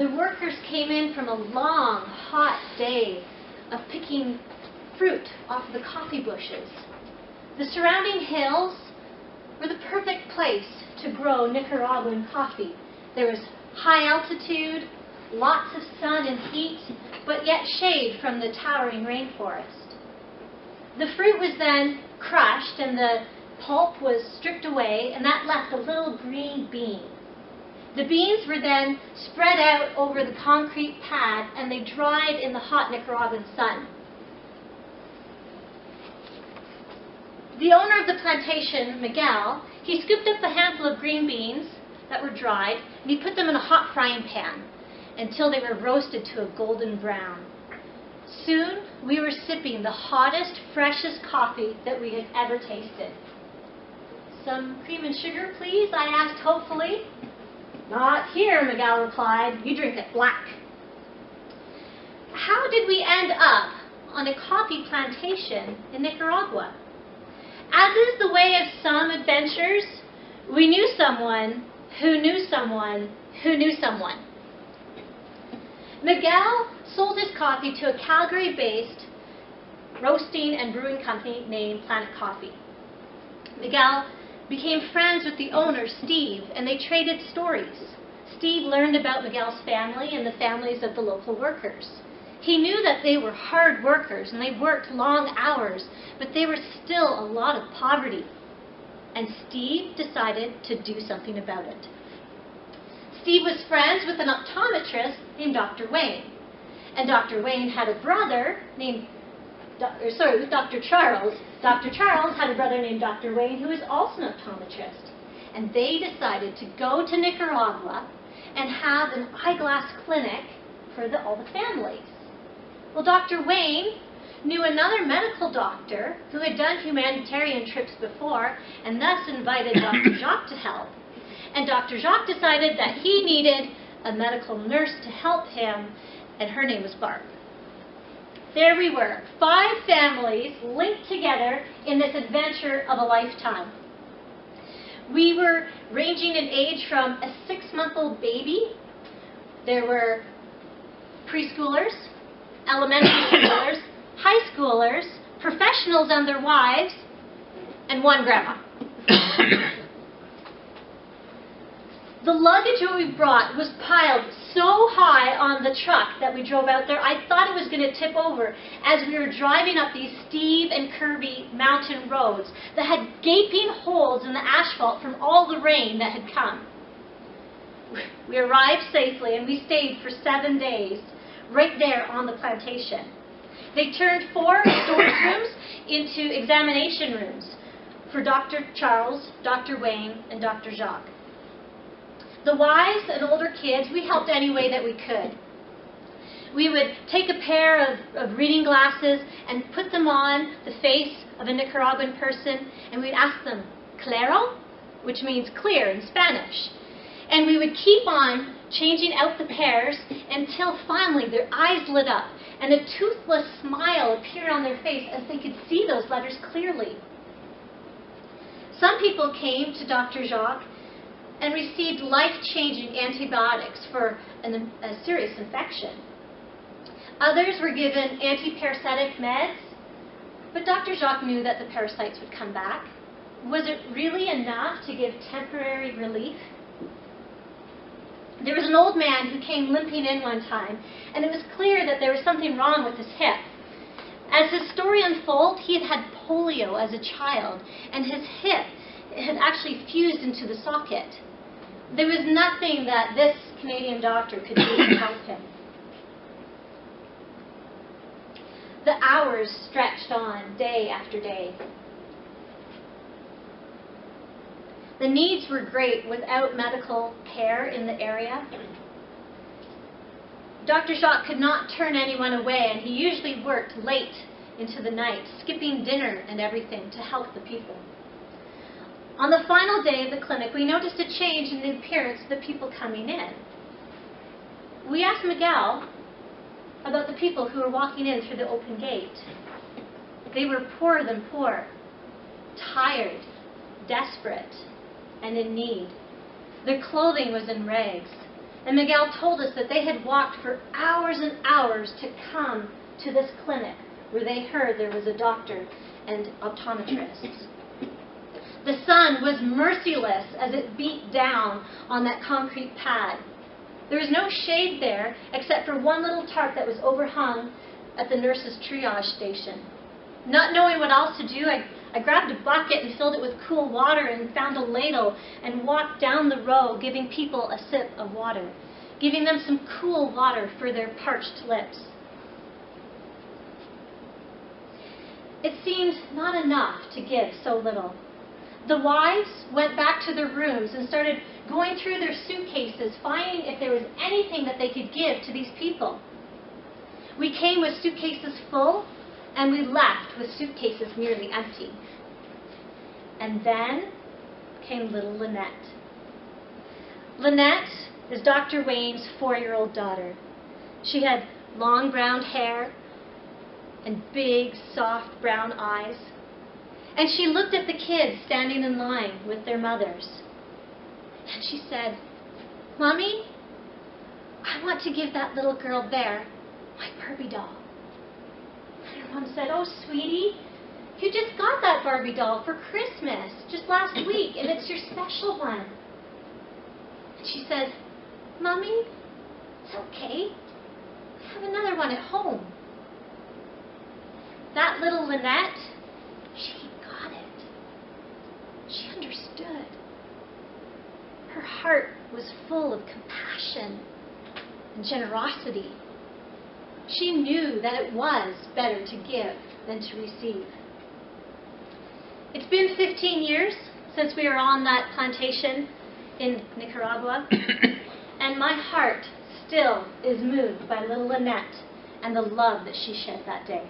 The workers came in from a long, hot day of picking fruit off the coffee bushes. The surrounding hills were the perfect place to grow Nicaraguan coffee. There was high altitude, lots of sun and heat, but yet shade from the towering rainforest. The fruit was then crushed and the pulp was stripped away, and that left a little green bean. The beans were then spread out over the concrete pad and they dried in the hot Nicaraguan sun. The owner of the plantation, Miguel, he scooped up a handful of green beans that were dried and he put them in a hot frying pan until they were roasted to a golden brown. Soon we were sipping the hottest, freshest coffee that we had ever tasted. "Some cream and sugar, please?" I asked hopefully. "Not here," Miguel replied. "You drink it black." How did we end up on a coffee plantation in Nicaragua? As is the way of some adventures, we knew someone who knew someone who knew someone. Miguel sold his coffee to a Calgary-based roasting and brewing company named Planet Coffee. Miguel became friends with the owner, Steve, and they traded stories. Steve learned about Miguel's family and the families of the local workers. He knew that they were hard workers and they worked long hours, but there was still a lot of poverty. And Steve decided to do something about it. Steve was friends with an optometrist named Dr. Wayne. And Dr. Wayne had a brother named with Dr. Charles. Dr. Charles had a brother named Dr. Wayne who was also an optometrist. And they decided to go to Nicaragua and have an eyeglass clinic for all the families. Well, Dr. Wayne knew another medical doctor who had done humanitarian trips before and thus invited Dr. Jacques to help. And Dr. Jacques decided that he needed a medical nurse to help him, and her name was Barb. There we were, 5 families linked together in this adventure of a lifetime. We were ranging in age from a 6-month-old baby. There were preschoolers, elementary schoolers, high schoolers, professionals and their wives, and one grandma. The luggage that we brought was piled so high on the truck that we drove out there, I thought it was going to tip over as we were driving up these steep and curvy mountain roads that had gaping holes in the asphalt from all the rain that had come. We arrived safely and we stayed for 7 days right there on the plantation. They turned 4 storage rooms into examination rooms for Dr. Charles, Dr. Wayne, and Dr. Jacques. The wives and older kids, we helped any way that we could. We would take a pair of reading glasses and put them on the face of a Nicaraguan person, and we'd ask them, "Claro?" which means clear in Spanish. And we would keep on changing out the pairs until finally their eyes lit up and a toothless smile appeared on their face as they could see those letters clearly. Some people came to Dr. Jacques and received life-changing antibiotics for a serious infection. Others were given anti-parasitic meds, but Dr. Jacques knew that the parasites would come back. Was it really enough to give temporary relief? There was an old man who came limping in one time, and it was clear that there was something wrong with his hip. As his story unfolded, he had had polio as a child, and his hip had actually fused into the socket. There was nothing that this Canadian doctor could do to help him. The hours stretched on day after day. The needs were great without medical care in the area. Dr. Jacques could not turn anyone away, and he usually worked late into the night, skipping dinner and everything to help the people. On the final day of the clinic, we noticed a change in the appearance of the people coming in. We asked Miguel about the people who were walking in through the open gate. They were poorer than poor, tired, desperate, and in need. Their clothing was in rags. And Miguel told us that they had walked for hours and hours to come to this clinic where they heard there was a doctor and optometrists. The sun was merciless as it beat down on that concrete pad. There was no shade there except for one little tarp that was overhung at the nurse's triage station. Not knowing what else to do, I grabbed a bucket and filled it with cool water and found a ladle and walked down the row giving people a sip of water, giving them some cool water for their parched lips. It seemed not enough to give so little. The wives went back to their rooms and started going through their suitcases, finding if there was anything that they could give to these people. We came with suitcases full, and we left with suitcases nearly empty. And then came little Lynette. Lynette is Dr. Wayne's 4-year-old daughter. She had long brown hair and big, soft brown eyes. And she looked at the kids standing in line with their mothers. And she said, "Mommy, I want to give that little girl there my Barbie doll." And her mom said, "Oh, sweetie, you just got that Barbie doll for Christmas just last week, and it's your special one." And she said, "Mommy, it's okay. I have another one at home." That little Lynette, she got it. She understood. Her heart was full of compassion and generosity. She knew that it was better to give than to receive. It's been 15 years since we were on that plantation in Nicaragua, and my heart still is moved by little Lynette and the love that she shed that day.